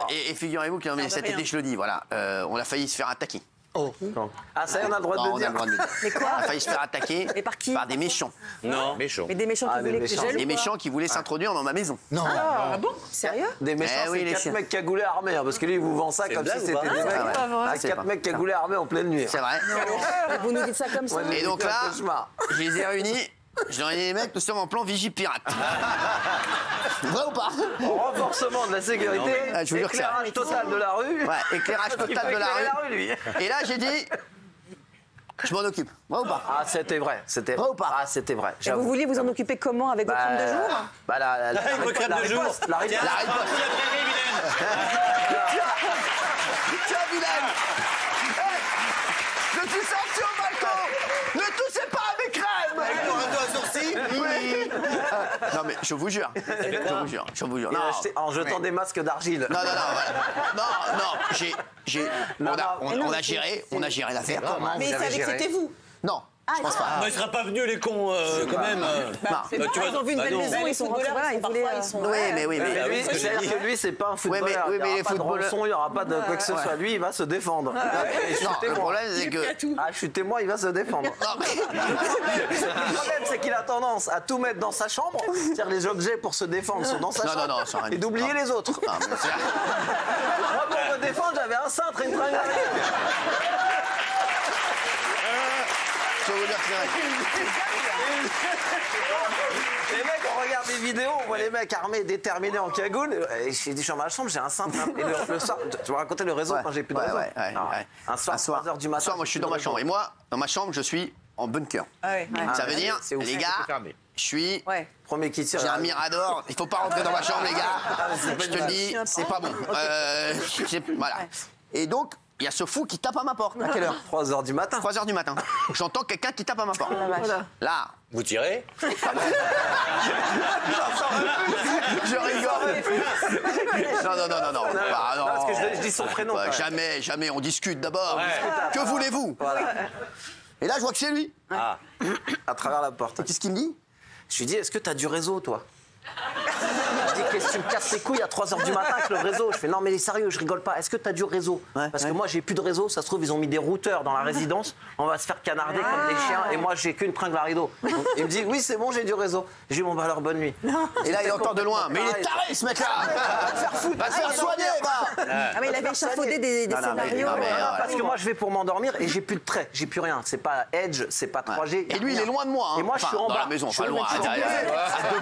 Et figurez-vous que cet été, je le dis, voilà, on a failli se faire attaquer. Oh. Ah, ça y est, on a le droit de le dire. Mais quoi? On a failli se faire attaquer par des méchants. Non. Méchants. Mais des méchants qui voulaient que je Des méchants qui voulaient s'introduire dans ma maison. Non. Ah bon? Sérieux? Des méchants, oui, c'est les 4 chiens. mecs cagoulés armés, hein, parce que lui, il vous vend ça comme si c'était des mecs. vrai. 4 mecs cagoulés armés en pleine nuit. C'est vrai. Vous nous dites ça comme ça? Et donc là, je les ai réunis. Je leur ai dit, les mecs, nous sommes en plan Vigipirate. Vrai ou pas? Renforcement de la sécurité, Ah, je vous jure que ça. éclairage total de la rue. Ouais, éclairage Il total fait de la éclairer rue. lui. Et là, j'ai dit, je m'en occupe. Vrai ou pas? Ah, c'était vrai. C'était Vrai ou pas? Ah, c'était vrai. Et vous vouliez vous en occuper comment? Avec votre crème de jour? Bah, la crème de jour. riposte, la riposte. Tiens, Vilaine! Je suis sorti au balcon! Ne touchez pas à mes crèmes! Avec ton râteau à sourcils. Oui. Non, mais je vous jure. Je vous jure. Il Non, a acheté en jetant des masques d'argile. non, voilà. On a géré l'affaire. Mais il savait que c'était vous. Non, je pense pas. Il sera pas venu les cons quand même. C'est bon, ils ont vu une belle maison, ils sont rentrés, voilà, ils voulaient... Oui, mais Lui, c'est pas un footballeur. mais il n'y les aura pas de footballeurs- rançon, il n'y aura pas de quoi que ce soit. Lui, il va se défendre. non, le problème, c'est que. Ah, je suis témoin, il va se défendre. Non, mais. Le problème, c'est qu'il a tendance à tout mettre dans sa chambre. C'est-à-dire les objets pour se défendre sont dans sa chambre. Non, ça rien Et dit. d'oublier les autres. Non, mais c'est- Moi, pour me défendre, j'avais un cintre et une tringle. Je vais vous dire que c'est vrai. Les mecs, on regarde des vidéos, on voit les mecs armés, déterminés en cagoule. Et j'ai dit, je suis dans ma chambre, j'ai un cintre. Et le soir, tu vas raconter le réseau quand j'ai plus de réseau. Un soir, 3h du matin. Un soir, moi, je suis dans ma chambre. Et moi, dans ma chambre, je suis en bunker. Ça veut dire, c'est ouf. les gars, je suis. Ouais. Premier qui tire. J'ai un mirador, il faut pas rentrer dans ma chambre, les gars. Je te le dis, c'est pas bon. Voilà. Et donc, il y a ce fou qui tape à ma porte. À quelle heure? 3h du matin. 3h du matin. J'entends quelqu'un qui tape à ma porte. Là, Vous tirez? je rigole. Non. Parce que je dis son prénom. Bah, quand même. jamais, on discute d'abord. Ouais. Que voulez-vous? Voilà. Et là, je vois que c'est lui. Ah. À travers la porte. Qu'est-ce qu'il me dit? Je lui dis, est-ce que t'as du réseau, toi? Je dis, qu'est-ce que tu me casses les couilles à 3h du matin avec le réseau? Je fais, non, mais sérieux, je rigole pas. Est-ce que t'as du réseau? Parce que moi, j'ai plus de réseau. Ça se trouve, ils ont mis des routeurs dans la résidence. On va se faire canarder comme des chiens. Et moi, j'ai qu'une tringle à rideau. Il me dit, oui, c'est bon, j'ai du réseau. Je lui dis, bon, bah alors, bonne nuit. Et là, il entend de loin. Mais il est taré, ce mec-là. Va te faire soigner, va. Ah, mais il avait échafaudé des scénarios. Parce que moi, je vais pour m'endormir et j'ai plus de traits. J'ai plus rien. C'est pas Edge, c'est pas 3G. Et lui, il est loin de moi. Et moi, je suis en dans bas. la maison, Je suis pas au loin. mètre À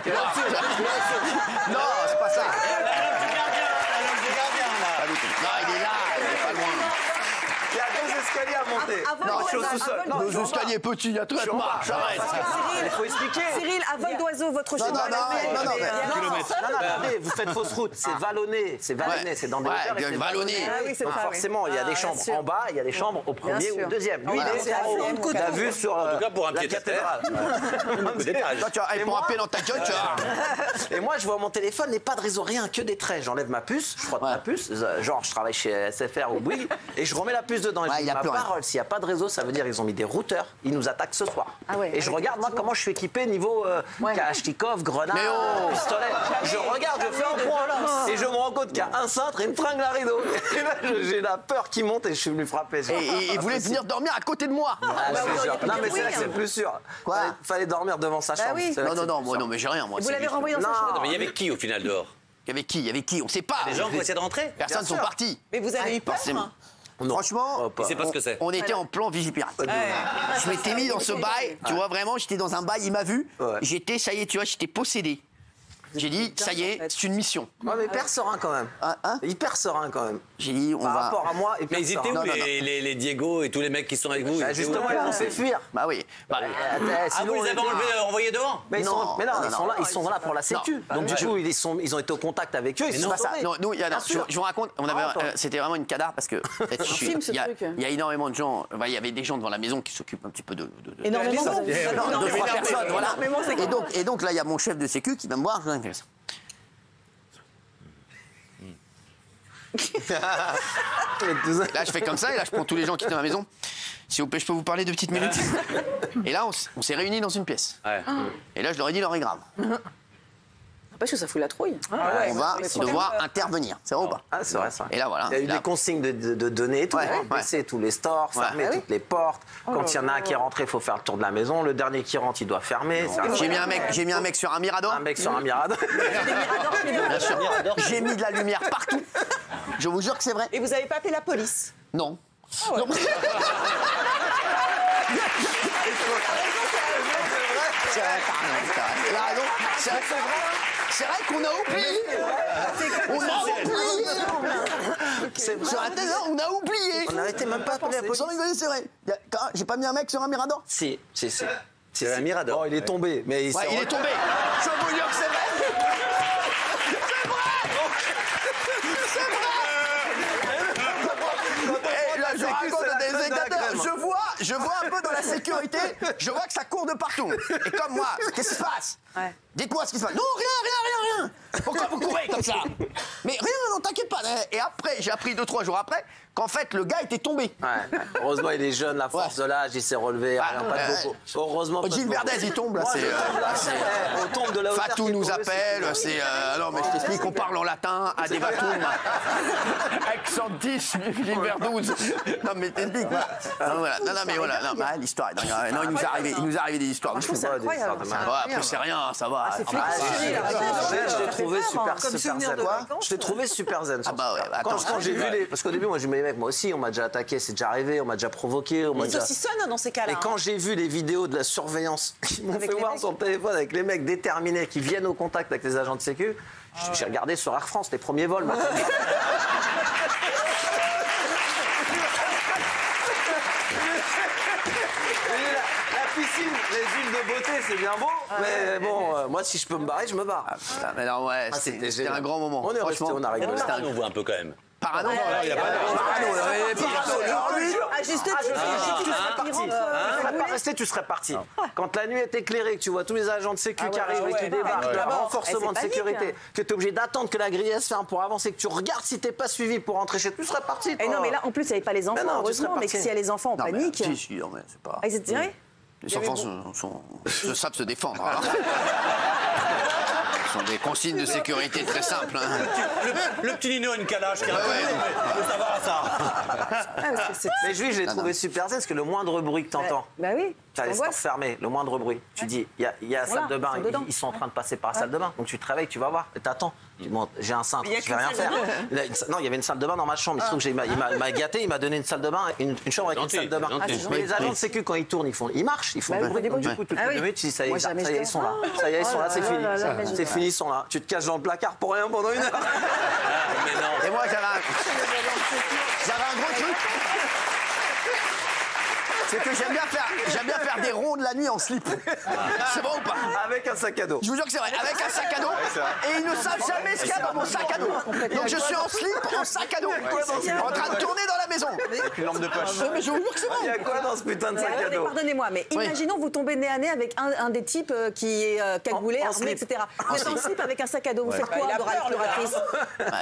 deux pas. Non, c'est pas ça. Pas du tout. Non, il est là, il est pas loin. Il y a 2 escaliers à monter. Non, je suis au sous-sol. Nos escaliers petits, il y a tout à marche. Arrête. Il faut expliquer. Cyril, à vol d'oiseau, votre chien. Non, attendez, vous faites fausse route. C'est vallonné. C'est vallonné. C'est dans des hauteurs. et c'est vallonné. Ah oui, c'est Donc ça, oui. forcément, il y a des chambres en bas, il y a des chambres au premier Bien ou au sûr. deuxième. Lui, Voilà. il est en haut. Il a vu sur En tout cas, pour un la pied de terre. cathédrale. Toi, tu vas pour un pied dans ta gueule, tu vois. Et moi, je vois mon téléphone, et pas de réseau, rien, que des traits. J'enlève ma puce, je frotte ma puce, genre je travaille chez SFR ou Bouygues, et je remets la puce dedans. Et je dis, il y a ma plus rien. parole, s'il n'y a pas de réseau, ça veut dire qu'ils ont mis des routeurs, ils nous attaquent ce soir. Ah ouais, et je regarde, moi, comment je suis équipé niveau Kalachnikov, grenade, Mais oh pistolet. Je regarde, je fais un point là, et je me rends compte qu'il y a un cintre et une tringle à rideau. Et là, j'ai la peur qui monte et je suis venu frapper. Et il voulait venir dormir à côté de moi. Ah, je te jure. Non, mais c'est là que c'est le plus sûr. Quoi? Fallait dormir devant sa chambre. oui. C'est là que c'est Non, le plus moi, sûr. non, mais j'ai rien, moi. Vous c'est l'avez juste- renvoyé dans sa Non. chambre. Mais il y avait qui au final dehors? Il y avait qui? On sait pas. Des gens qui ont essayé de rentrer? Personne Bien sont sûr. partis. Mais vous avez eu peur? Forcément. Franchement, Il sait pas ce que c'est. on était en plan Vigipirate. Je m'étais mis dans ce bail, tu vois, vraiment, j'étais dans un bail, il m'a vu, Ouais. j'étais, ça y est, tu vois, j'étais possédé. J'ai dit, ça y est, c'est une mission. Ouais, mais hyper serein quand même. Hein Hyper serein quand même. J'ai dit, on Par va... rapport à moi, hyper Mais ils étaient où serein. les Diego et tous les mecs qui sont avec vous? Bah, Ils étaient où justement, ils ont fait fuir. Bah oui. Bah, Ah, Sinon, vous on les avez était- envoyés devant? Mais ils Non, sont, mais non, non, ils non, sont là, non, ils sont là pour la sécu. Non. Donc du coup, ils ont été au contact avec eux. Ils se sont pas ça. sauvés. Non, nous, Bien sûr. je vous raconte, on avait, attends. c'était vraiment une cadare parce que en fait, film, ce truc. il y a énormément de gens, il y avait des gens devant la maison qui s'occupent un petit peu de Énormément. deux, trois personnes, voilà. Énormément, c'est Et donc là, il y a mon chef de sécu qui va me voir, je vais ça. Là, je fais comme ça, et là, je prends tous les gens qui sont dans la maison. S'il vous plaît, je peux vous parler 2 petites minutes? Et là, on s'est réunis dans une pièce. Ouais. Et là, je leur ai dit, l'heure est grave. Parce que ça fout la trouille. On va devoir intervenir. C'est vrai ou pas? Ah, c'est vrai, ça. Et là, voilà. Il y a eu Là. des consignes de données et tout. Ouais, Baisser tous les stores, fermer toutes les portes. Quand il y en a un qui est rentré, il faut faire le tour de la maison. Le dernier qui rentre, il doit fermer. J'ai mis un mec sur un Mirador. Un mec sur un Mirador. Bien sûr. J'ai mis de la lumière partout. Je vous jure que c'est vrai. Et vous n'avez pas appelé la police? Non. ouais. Non. C'est vrai, t'as raison, c'est vrai. Il a raison. C'est vrai qu'on a oublié. On a oublié. C'est vrai, on a oublié. On n'arrêtait même pas d'appeler la police. Sans rigoler, c'est vrai. J'ai pas mis un mec sur un Mirador? Si. C'est un Mirador. Oh, il est tombé. Mais Ouais, il est tombé. Je vous jure que c'est vrai. Et là, je raconte aux téléspectateurs, je vois un peu dans la sécurité, je vois que ça court de partout. Et comme moi, qu'est-ce qui se passe? Dites-moi ce qui se passe. Non, rien. Pourquoi vous courez comme ça? Mais rien, non, t'inquiète pas. Et après, j'ai appris 2-3 jours après qu'en fait, le gars était tombé. Ouais. Heureusement, il est jeune, la force de l'âge, il s'est relevé. Rien, pas de beaucoup. Heureusement. Gilles Verdez, il tombe là. On tombe de la hauteur. Fatou nous appelle, c'est. Non, mais je t'explique, on parle en latin à des Vatoum. Accent 10, Gilles Verdouze. Non, mais t'expliques, voilà. Non, mais voilà. Non, bah, l'histoire est dingue. Non, il nous est arrivé des histoires. Franchement, c'est incroyable. Après, c'est rien, ça va. Je l'ai trouvé super zen. vacances. Je l'ai trouvé super zen. Ah bah ouais, attends. Quand j'ai vu les. Parce qu'au début, moi, j'ai dit, mais les mecs, moi aussi, on m'a déjà attaqué, c'est déjà arrivé, on m'a déjà provoqué. Ils saucissonnent dans ces cas-là. Et quand j'ai vu les vidéos de la surveillance qui m'ont fait voir sur le téléphone avec les mecs déterminés qui viennent au contact avec les agents de sécu, j'ai regardé sur Air France les premiers vols. La piscine, les huiles de beauté, c'est bien beau, mais bon, moi, si je peux me barrer, je me barre. Putain, mais non, ouais, c'était un grand moment. On est resté, Franchement. on a rigolé. On voit un peu quand même. Parano. Il a pas À juste titre, Tu serais pas resté, tu serais parti. Quand la nuit est éclairée, que tu vois tous les agents de sécu qui arrivent et qui débarquent, le renforcement de sécurité, que tu es obligé d'attendre que la grille se ferme pour avancer, que tu regardes si t'es pas suivi pour rentrer chez toi, tu serais parti. Et non, mais là, en plus, il n'y avait pas les enfants, non, tu serais heureusement, mais parti. s'il y a les enfants en Non, mais panique. si, non, mais c'est pas. Ah, ils étaient tirés? Les enfants savent se défendre. Alors. Ce sont des consignes de sécurité très simples. Hein. Le petit Nino a une calache qui a faut savoir ça. Mais Jules, je l'ai trouvé super zen parce que le moindre bruit que t'entends, Bah oui. t'as les stores fermés, le moindre bruit, tu dis, il y a la salle de bain, ils sont dedans. ils sont en train de passer par la salle de bain, donc tu te réveilles, tu vas voir, et t'attends. Tu dis, bon, j'ai un cintre, je vais rien faire. Non, il y avait une salle de bain dans ma chambre, il se trouve que il m'a gâté, il m'a donné une salle de bain, une chambre avec une salle de bain. Mais les agents de sécu, quand ils tournent, ils marchent, ils font du bruit. Donc, du coup, toutes les minutes, tu dis, ça y est, ils sont là. Ça y est, ils sont là, c'est fini. C'est fini, ils sont là. Tu te caches dans le placard pour rien pendant 1 heure. Mais non. Et moi, j'avais un gros truc. C'est que j'aime bien faire des rondes la nuit en slip. C'est bon ou pas? Avec un sac à dos. Je vous jure que c'est vrai, avec un sac à dos. Et ils ne savent jamais ce qu'il y a dans mon sac à dos. Donc je suis en slip, en sac à dos, en train de tourner dans la maison. Avec une lampe de poche. Mais je vous jure que c'est Il y vrai. a quoi dans ce putain de sac à dos? Pardonnez-moi, mais imaginons vous tombez nez à nez avec un des types qui est cagoulé, En armé, slip. etc. Vous êtes en slip avec un sac à dos, vous faites quoi, Dora l'exploratrice?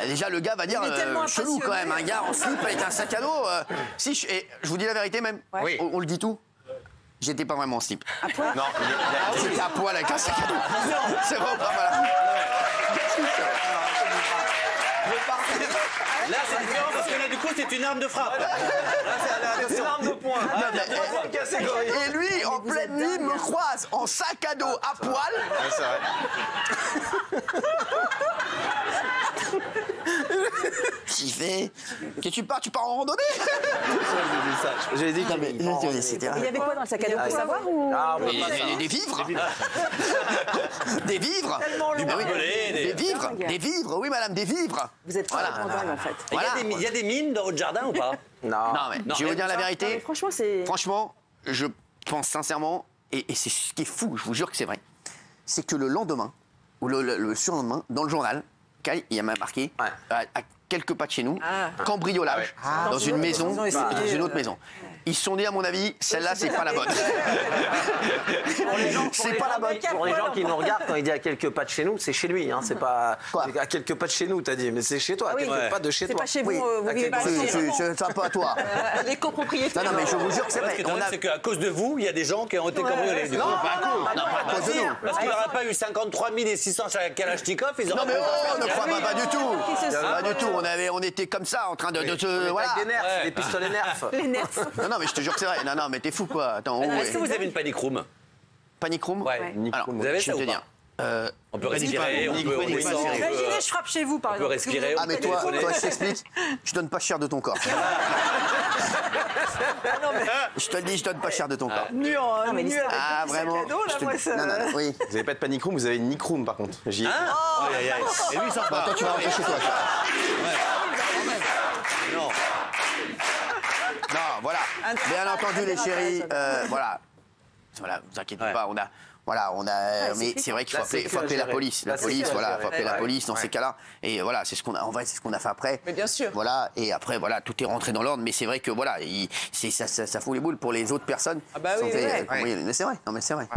Déjà, le gars va dire Il est tellement chelou quand même, impressionné. un gars en slip avec un sac à dos. Si et je vous dis la vérité même, Ouais. on le dit tout. J'étais pas vraiment en slip. Non. J'étais à poil avec un sac à dos. C'est bon, pas voilà. Là, c'est différent parce que là, du coup, c'est une arme de frappe. C'est une arme de poing. Et lui, en pleine nuit, me croise en sac à dos à poil. J'y vais. Que tu pars en randonnée? J'ai dit Non, mais c'était Il y avait quoi dans le sac à dos, pour savoir ou... des vivres. Des vivres. Du barbelé, Des vivres, oui madame, des vivres. Vous êtes pas dingue, en fait. Il y a des mines dans votre jardin ou pas? Non. Non, mais je vais vous dire la Non, mais vérité. franchement, c'est... Franchement, je pense sincèrement, et c'est ce qui est fou, je vous jure que c'est vrai, c'est que le lendemain, ou le surlendemain, dans le journal, il y a marqué, à quelques pas de chez nous, cambriolage, dans une maison, dans une autre maison. Ils se sont dit, à mon avis, celle-là, c'est pas la bonne. C'est pas la bonne. Pour les gens qui nous regardent, quand il dit à quelques pas de chez nous, c'est chez lui. Hein, c'est pas Quoi à quelques pas de chez nous, t'as dit. Mais c'est chez toi. Quelques pas de chez toi. C'est pas chez vous, Oui. vous vivez pas chez vous. C'est un peu à toi. Les copropriétaires. Non, mais je vous jure que c'est Ce vrai. qui est dingue, c'est qu'à cause de vous, il y a des gens qui ont été cambriolés. Non, pas à cause de nous. Parce qu'il n'y aurait pas eu 53 600 chez Kalachnikov, ils auraient Non mais oh, ne crois pas du tout. Qui se sont- Pas du tout. On était comme ça, en train de se... Voilà. Avec des nerfs, des pistolets nerfs. Les nerfs. Non, mais je te jure que c'est vrai. Non, mais t'es fou, quoi. Attends, Est-ce que vous avez une panic room? Panic room. Ouais. Alors, Vous avez je ça vais ou te pas? dire. On peut respirer, on peut Imaginez, je frappe chez vous, par on peut exemple. respirer. Ah, mais toi, téléphoner. je t'explique. Je donne pas cher de ton corps. Je te le dis, je donne pas cher de ton corps. Nu en mais nu l'histoire- avec Ah, un petit sac vraiment. à dos, là, je te- moi, ça- Non, non, oui. Vous n'avez pas de panic room, vous avez une nick room par contre. J'y ai. Aïe, aïe, aïe. Et lui, il s'en Bon, va. toi, tu vas rentrer chez toi. Non. Non, voilà. Bien entendu, les chéris, voilà. Voilà, vous inquiétez Ouais. pas, on a. Voilà, on a. Mais c'est vrai qu'il faut appeler la police. La police, voilà, faut appeler la police dans ces cas-là. Et voilà, c'est ce qu'on a. En vrai, c'est ce qu'on a fait après. Mais bien sûr. Voilà, et après, voilà, tout est rentré dans l'ordre. Mais c'est vrai que voilà, ça fout les boules pour les autres personnes. Ah bah qui oui, sont fait, ouais. cambrioler. Mais c'est vrai. Non, mais c'est vrai.